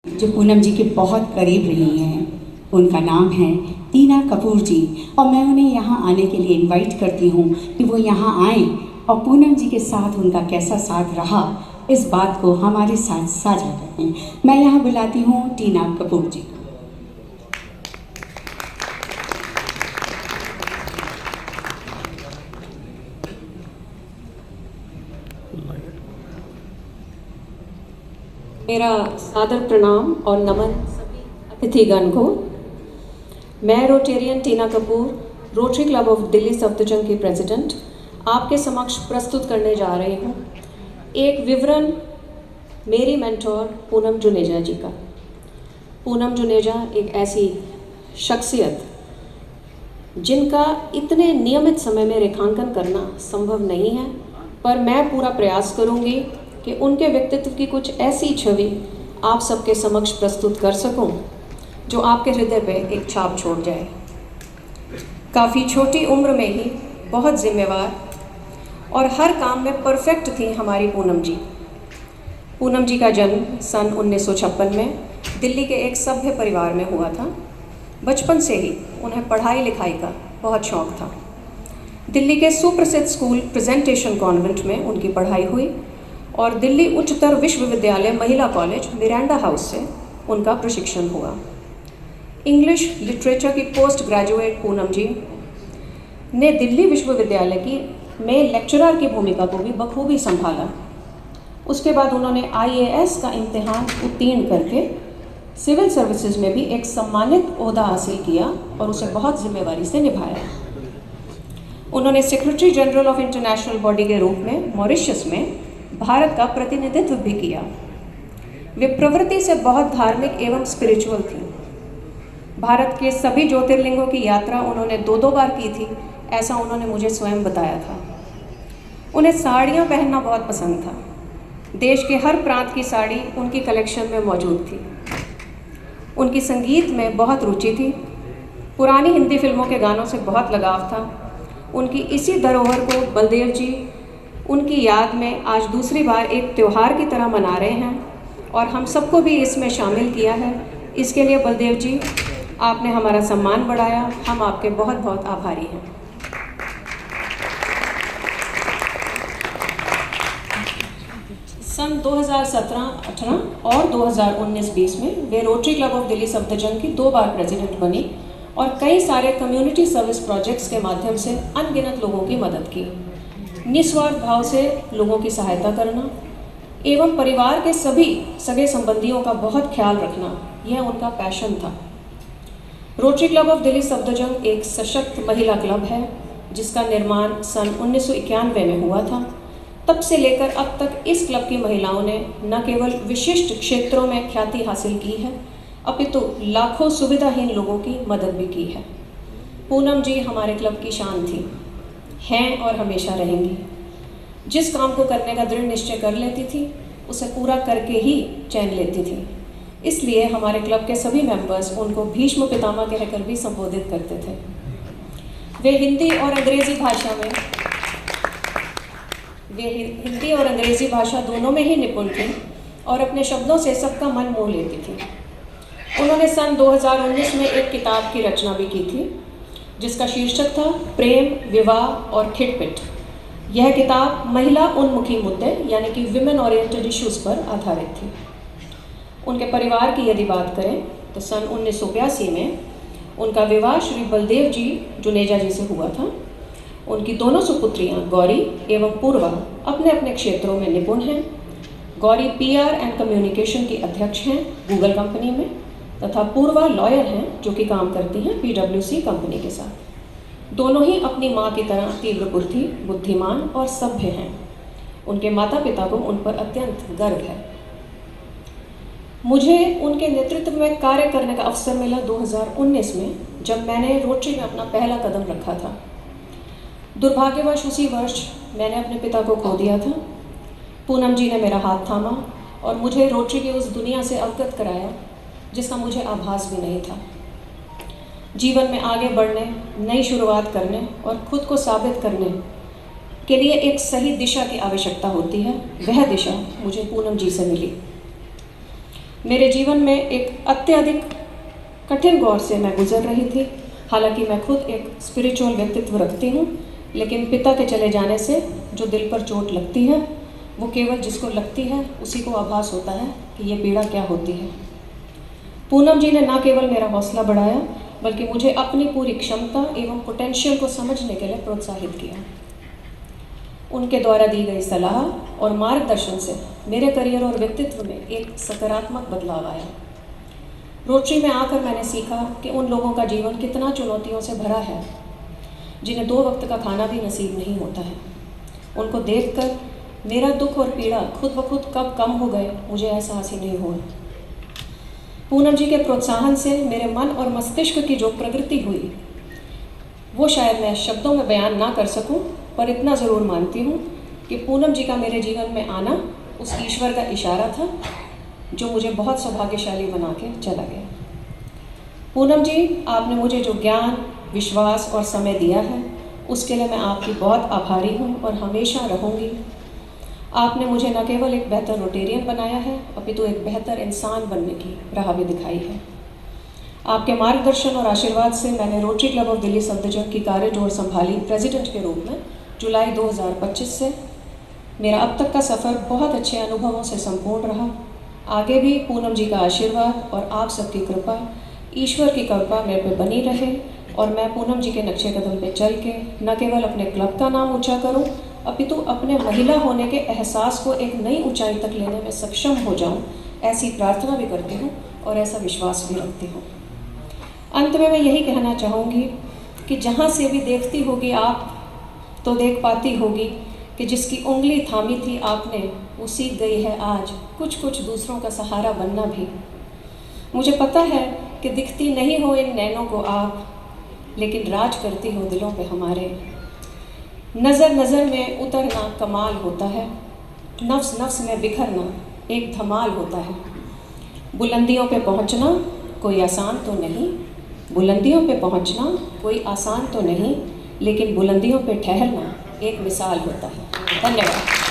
जो पूनम जी के बहुत करीब रही हैं, उनका नाम है टीना कपूर जी। और मैं उन्हें यहाँ आने के लिए इनवाइट करती हूँ कि वो यहाँ आएँ और पूनम जी के साथ उनका कैसा साथ रहा इस बात को हमारे साथ साझा करें। मैं यहाँ बुलाती हूँ टीना कपूर जी। मेरा सादर प्रणाम और नमन सभी अतिथिगण को। मैं Rotarian Tina Kapoor, Rotary Club of Delhi Safdarjung की प्रेसिडेंट, आपके समक्ष प्रस्तुत करने जा रही हूँ एक विवरण मेरी मेंटोर पूनम जुनेजा जी का। पूनम जुनेजा एक ऐसी शख्सियत जिनका इतने नियमित समय में रेखांकन करना संभव नहीं है, पर मैं पूरा प्रयास करूँगी कि उनके व्यक्तित्व की कुछ ऐसी छवि आप सबके समक्ष प्रस्तुत कर सकूं जो आपके हृदय पे एक छाप छोड़ जाए। काफ़ी छोटी उम्र में ही बहुत जिम्मेवार और हर काम में परफेक्ट थी हमारी पूनम जी। पूनम जी का जन्म सन 1956 में दिल्ली के एक सभ्य परिवार में हुआ था। बचपन से ही उन्हें पढ़ाई लिखाई का बहुत शौक़ था। दिल्ली के सुप्रसिद्ध स्कूल प्रेजेंटेशन कॉन्वेंट में उनकी पढ़ाई हुई और दिल्ली उच्चतर विश्वविद्यालय महिला कॉलेज मिरांडा हाउस से उनका प्रशिक्षण हुआ। इंग्लिश लिटरेचर की पोस्ट ग्रेजुएट पूनम जी ने दिल्ली विश्वविद्यालय की में लेक्चरर की भूमिका को भी बखूबी संभाला। उसके बाद उन्होंने IAS का इम्तिहान उत्तीर्ण करके सिविल सर्विसेज में भी एक सम्मानित ओहदा हासिल किया और उसे बहुत जिम्मेवारी से निभाया। उन्होंने secretary general of international body के रूप में मॉरिशस में भारत का प्रतिनिधित्व भी किया। वे प्रवृत्ति से बहुत धार्मिक एवं स्पिरिचुअल थी। भारत के सभी ज्योतिर्लिंगों की यात्रा उन्होंने 2-2 बार की थी, ऐसा उन्होंने मुझे स्वयं बताया था। उन्हें साड़ियाँ पहनना बहुत पसंद था। देश के हर प्रांत की साड़ी उनकी कलेक्शन में मौजूद थी। उनकी संगीत में बहुत रुचि थी। पुरानी हिंदी फिल्मों के गानों से बहुत लगाव था। उनकी इसी धरोहर को बलदेव जी उनकी याद में आज दूसरी बार एक त्यौहार की तरह मना रहे हैं और हम सबको भी इसमें शामिल किया है। इसके लिए बलदेव जी, आपने हमारा सम्मान बढ़ाया, हम आपके बहुत बहुत आभारी हैं। सन 2017-18 और 2019-20 में वे rotary Club of Delhi Safdarjung की 2 बार प्रेसिडेंट बनी और कई सारे कम्युनिटी सर्विस प्रोजेक्ट्स के माध्यम से अनगिनत लोगों की मदद की। निस्वार्थ भाव से लोगों की सहायता करना एवं परिवार के सभी सगे संबंधियों का बहुत ख्याल रखना, यह उनका पैशन था। Rotary Club of Delhi Safdarjung एक सशक्त महिला क्लब है जिसका निर्माण सन 1991 में हुआ था। तब से लेकर अब तक इस क्लब की महिलाओं ने न केवल विशिष्ट क्षेत्रों में ख्याति हासिल की है, अपितु लाखों सुविधाहीन लोगों की मदद भी की है। पूनम जी हमारे क्लब की शान थी, हैं और हमेशा रहेंगी। जिस काम को करने का दृढ़ निश्चय कर लेती थी उसे पूरा करके ही चैन लेती थी। इसलिए हमारे क्लब के सभी मेंबर्स उनको भीष्म पितामह कहकर भी संबोधित करते थे। वे हिंदी और अंग्रेज़ी भाषा दोनों में ही निपुण थी और अपने शब्दों से सबका मन मोह लेती थी। उन्होंने सन 2019 में एक किताब की रचना भी की थी जिसका शीर्षक था प्रेम, विवाह और खिटपिट। यह किताब महिला उन्मुखी मुद्दे यानी कि विमेन ओरिएंटेड इश्यूज़ पर आधारित थी। उनके परिवार की यदि बात करें तो सन 1982 में उनका विवाह श्री बलदेव जी जुनेजा जी से हुआ था। उनकी दोनों सुपुत्रियां गौरी एवं पूर्वा अपने अपने क्षेत्रों में निपुण हैं। गौरी PR एंड कम्युनिकेशन की अध्यक्ष हैं गूगल कंपनी में, तथा पूर्वा लॉयर हैं जो कि काम करती हैं PwC कंपनी के साथ। दोनों ही अपनी माँ की तरह तीव्र बुद्धि, बुद्धिमान और सभ्य हैं। उनके माता पिता को उन पर अत्यंत गर्व है। मुझे उनके नेतृत्व में कार्य करने का अवसर मिला 2019 में, जब मैंने रोटरी में अपना पहला कदम रखा था। दुर्भाग्यवश उसी वर्ष मैंने अपने पिता को खो दिया था। पूनम जी ने मेरा हाथ थामा और मुझे रोटरी की उस दुनिया से अवगत कराया जिसका मुझे आभास भी नहीं था। जीवन में आगे बढ़ने, नई शुरुआत करने और खुद को साबित करने के लिए एक सही दिशा की आवश्यकता होती है। वह दिशा मुझे पूनम जी से मिली। मेरे जीवन में एक अत्यधिक कठिन दौर से मैं गुजर रही थी। हालांकि मैं खुद एक स्पिरिचुअल व्यक्तित्व रखती हूँ, लेकिन पिता के चले जाने से जो दिल पर चोट लगती है वो केवल जिसको लगती है उसी को आभास होता है कि ये पीड़ा क्या होती है। पूनम जी ने न केवल मेरा हौसला बढ़ाया बल्कि मुझे अपनी पूरी क्षमता एवं पोटेंशियल को समझने के लिए प्रोत्साहित किया। उनके द्वारा दी गई सलाह और मार्गदर्शन से मेरे करियर और व्यक्तित्व में एक सकारात्मक बदलाव आया। रोटरी में आकर मैंने सीखा कि उन लोगों का जीवन कितना चुनौतियों से भरा है जिन्हें 2 वक्त का खाना भी नसीब नहीं होता है। उनको देखकर मेरा दुख और पीड़ा खुद ब खुद कब कम हो गए मुझे एहसास ही नहीं हुआ। पूनम जी के प्रोत्साहन से मेरे मन और मस्तिष्क की जो प्रगति हुई वो शायद मैं शब्दों में बयान ना कर सकूं, पर इतना ज़रूर मानती हूँ कि पूनम जी का मेरे जीवन में आना उस ईश्वर का इशारा था जो मुझे बहुत सौभाग्यशाली बना के चला गया। पूनम जी, आपने मुझे जो ज्ञान, विश्वास और समय दिया है उसके लिए मैं आपकी बहुत आभारी हूँ और हमेशा रहूँगी। आपने मुझे न केवल एक बेहतर रोटेरियन बनाया है अपितु एक बेहतर इंसान बनने की राह भी दिखाई है। आपके मार्गदर्शन और आशीर्वाद से मैंने rotary Club of Delhi Safdarjung की कार्यजोड़ संभाली प्रेसिडेंट के रूप में जुलाई 2025 से। मेरा अब तक का सफ़र बहुत अच्छे अनुभवों से संपूर्ण रहा। आगे भी पूनम जी का आशीर्वाद और आप सबकी कृपा, ईश्वर की कृपा मेरे पे बनी रहे और मैं पूनम जी के नक्शे कदम पे चल के न केवल अपने क्लब का नाम ऊंचा करूं अपितु अपने महिला होने के एहसास को एक नई ऊंचाई तक लेने में सक्षम हो जाऊं, ऐसी प्रार्थना भी करती हूं और ऐसा विश्वास भी रखती हूं। अंत में मैं यही कहना चाहूँगी कि जहाँ से भी देखती होगी आप तो देख पाती होगी कि जिसकी उंगली थामी थी आपने वो सीख गई है आज कुछ कुछ दूसरों का सहारा बनना भी। मुझे पता है कि दिखती नहीं हो इन नैनों को आप, लेकिन राज करती हो दिलों पे हमारे। नज़र नज़र में उतरना कमाल होता है, नफ्स नफ्स में बिखरना एक धमाल होता है। बुलंदियों पे पहुंचना कोई आसान तो नहीं, बुलंदियों पे पहुंचना कोई आसान तो नहीं, लेकिन बुलंदियों पे ठहरना एक मिसाल होता है। धन्यवाद।